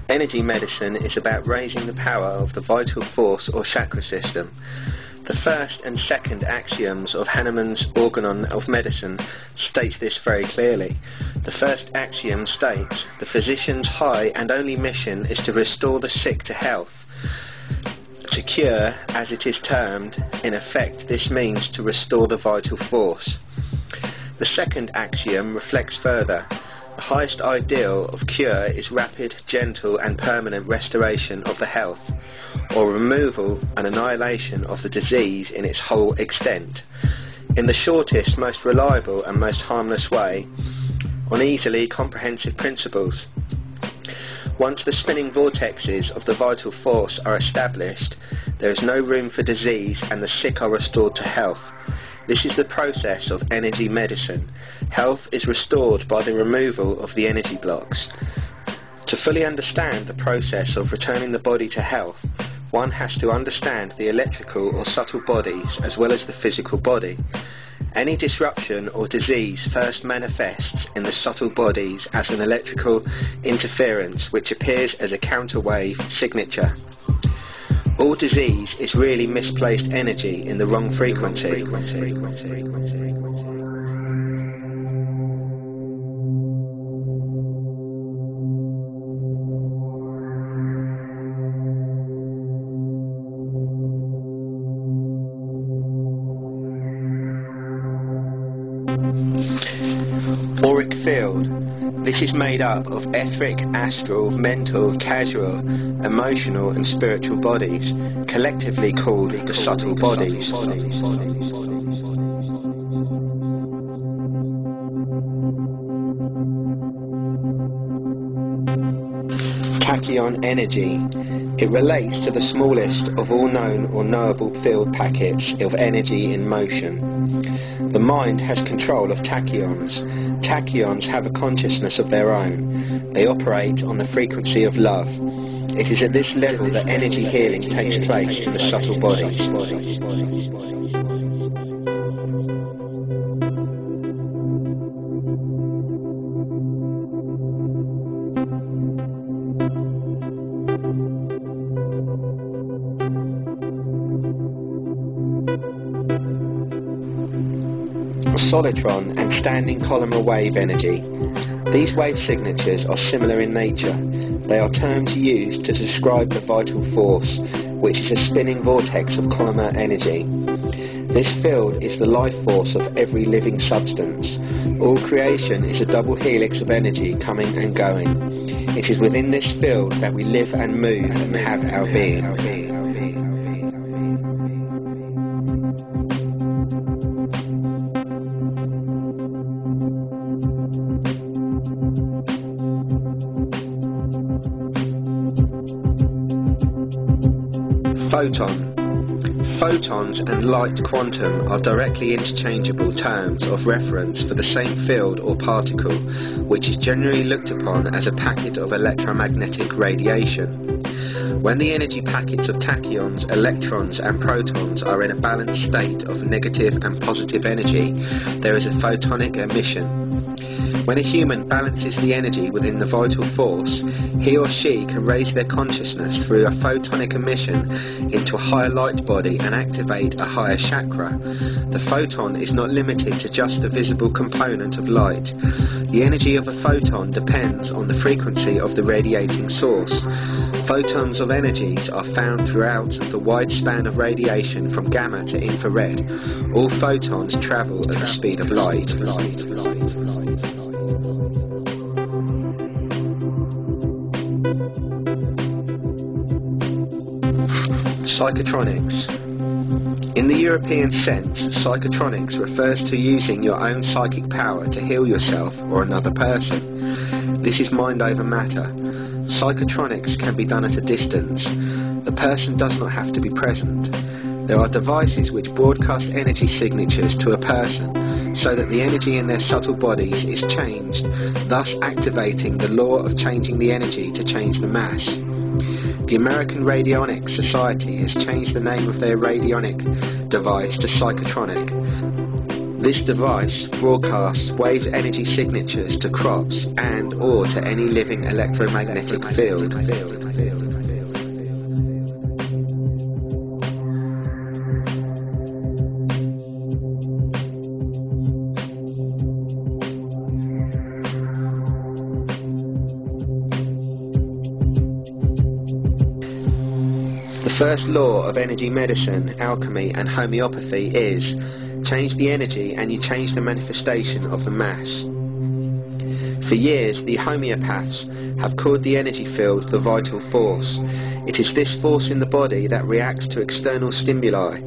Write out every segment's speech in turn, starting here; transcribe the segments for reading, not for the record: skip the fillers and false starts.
Energy medicine is about raising the power of the vital force or chakra system. The first and second axioms of Hahnemann's Organon of Medicine states this very clearly. The first axiom states, the physician's high and only mission is to restore the sick to health. To cure, as it is termed, in effect this means to restore the vital force. The second axiom reflects further. The highest ideal of cure is rapid, gentle and permanent restoration of the health, or removal and annihilation of the disease in its whole extent, in the shortest, most reliable and most harmless way, on easily comprehensive principles. Once the spinning vortexes of the vital force are established, there is no room for disease and the sick are restored to health. This is the process of energy medicine. Health is restored by the removal of the energy blocks. To fully understand the process of returning the body to health, one has to understand the electrical or subtle bodies as well as the physical body. Any disruption or disease first manifests in the subtle bodies as an electrical interference which appears as a counterwave signature. All disease is really misplaced energy in the wrong frequency. Auric field. This is made up of etheric, astral, mental, casual, emotional and spiritual bodies, collectively called the subtle bodies. Tachyon energy. It relates to the smallest of all known or knowable field packets of energy in motion. The mind has control of tachyons. Tachyons have a consciousness of their own. They operate on the frequency of love. It is at this level that energy healing takes place in the subtle bodies. Solitron and standing columnar wave energy. These wave signatures are similar in nature. They are terms used to describe the vital force, which is a spinning vortex of columnar energy. This field is the life force of every living substance. All creation is a double helix of energy coming and going. It is within this field that we live and move and have our being. Photon. Photons and light quantum are directly interchangeable terms of reference for the same field or particle, which is generally looked upon as a packet of electromagnetic radiation. When the energy packets of tachyons, electrons and protons are in a balanced state of negative and positive energy, there is a photonic emission. When a human balances the energy within the vital force, he or she can raise their consciousness through a photonic emission into a higher light body and activate a higher chakra. The photon is not limited to just the visible component of light. The energy of a photon depends on the frequency of the radiating source. Photons of energies are found throughout the wide span of radiation from gamma to infrared. All photons travel at the speed of light. Psychotronics. In the European sense, psychotronics refers to using your own psychic power to heal yourself or another person. This is mind over matter. Psychotronics can be done at a distance. The person does not have to be present. There are devices which broadcast energy signatures to a person so that the energy in their subtle bodies is changed, thus activating the law of changing the energy to change the mass. The American Radionic Society has changed the name of their radionic device to psychotronic. This device broadcasts wave energy signatures to crops and or to any living electromagnetic field. The first law of energy medicine, alchemy and homeopathy is: change the energy and you change the manifestation of the mass. For years, the homeopaths have called the energy field the vital force. It is this force in the body that reacts to external stimuli.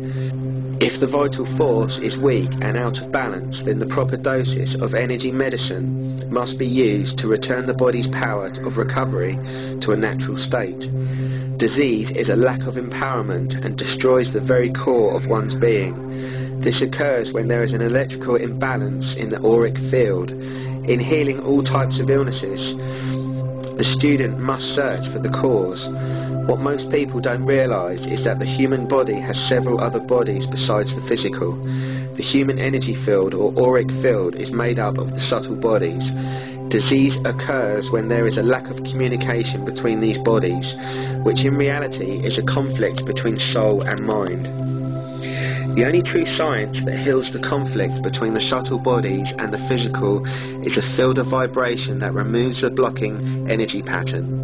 If the vital force is weak and out of balance, then the proper doses of energy medicine must be used to return the body's power of recovery to a natural state. Disease is a lack of empowerment and destroys the very core of one's being. This occurs when there is an electrical imbalance in the auric field. In healing all types of illnesses, the student must search for the cause. What most people don't realise is that the human body has several other bodies besides the physical. The human energy field or auric field is made up of the subtle bodies. Disease occurs when there is a lack of communication between these bodies, which in reality is a conflict between soul and mind. The only true science that heals the conflict between the subtle bodies and the physical is a field of vibration that removes the blocking energy pattern.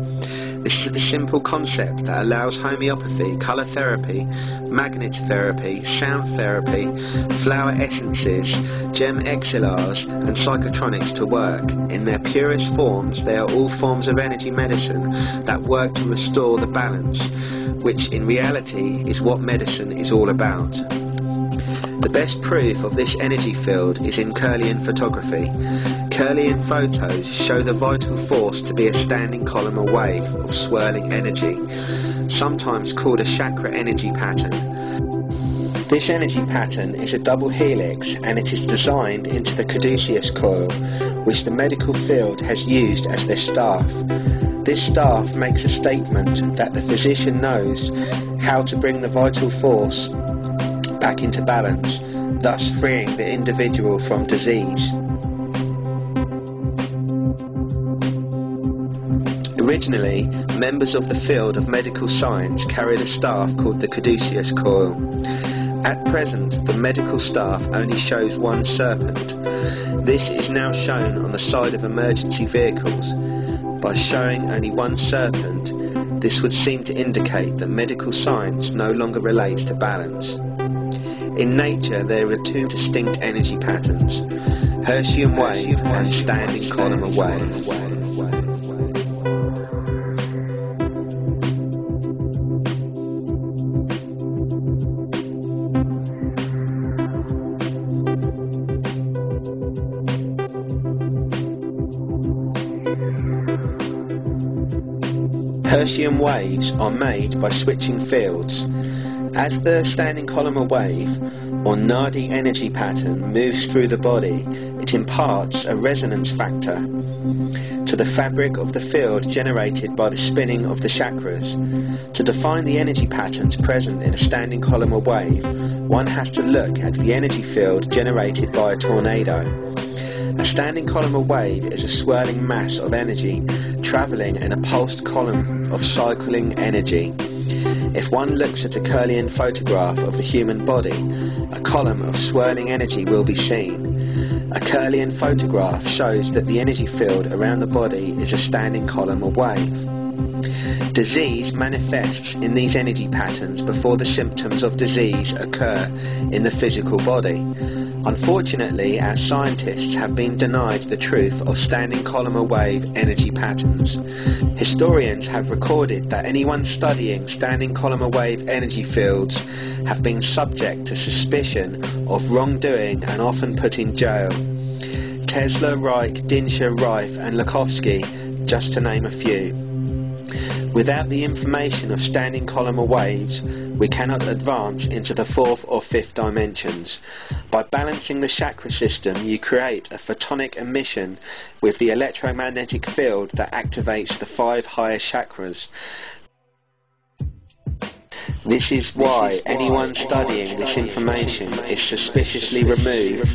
This is the simple concept that allows homeopathy, colour therapy, magnet therapy, sound therapy, flower essences, gem XLRs and psychotronics to work. In their purest forms, they are all forms of energy medicine that work to restore the balance, which in reality is what medicine is all about. The best proof of this energy field is in Kirlian photography. Kirlian photos show the vital force to be a standing column or wave of swirling energy, sometimes called a chakra energy pattern. This energy pattern is a double helix and it is designed into the caduceus coil, which the medical field has used as their staff. This staff makes a statement that the physician knows how to bring the vital force back into balance, thus freeing the individual from disease. Originally, members of the field of medical science carried a staff called the caduceus coil. At present, the medical staff only shows one serpent. This is now shown on the side of emergency vehicles. By showing only one serpent, this would seem to indicate that medical science no longer relates to balance. In nature, there are two distinct energy patterns: Hertzian wave and standing column of wave. Hertzian waves are made by switching fields. As the standing column of wave, or Nadi energy pattern, moves through the body, it imparts a resonance factor to the fabric of the field generated by the spinning of the chakras. To define the energy patterns present in a standing column of wave, one has to look at the energy field generated by a tornado. A standing column of wave is a swirling mass of energy travelling in a pulsed column of cycling energy. If one looks at a Kirlian photograph of the human body, a column of swirling energy will be seen. A Kirlian photograph shows that the energy field around the body is a standing column of wave. Disease manifests in these energy patterns before the symptoms of disease occur in the physical body. Unfortunately, our scientists have been denied the truth of standing column of wave energy patterns. Historians have recorded that anyone studying standing column of wave energy fields have been subject to suspicion of wrongdoing and often put in jail. Tesla, Reich, Dinscher, Rife and Lakhovsky, just to name a few. Without the information of standing column of waves, we cannot advance into the fourth or fifth dimensions. By balancing the chakra system, you create a photonic emission with the electromagnetic field that activates the 5 higher chakras. This is why anyone studying this information is suspiciously removed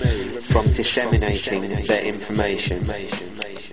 from disseminating their information.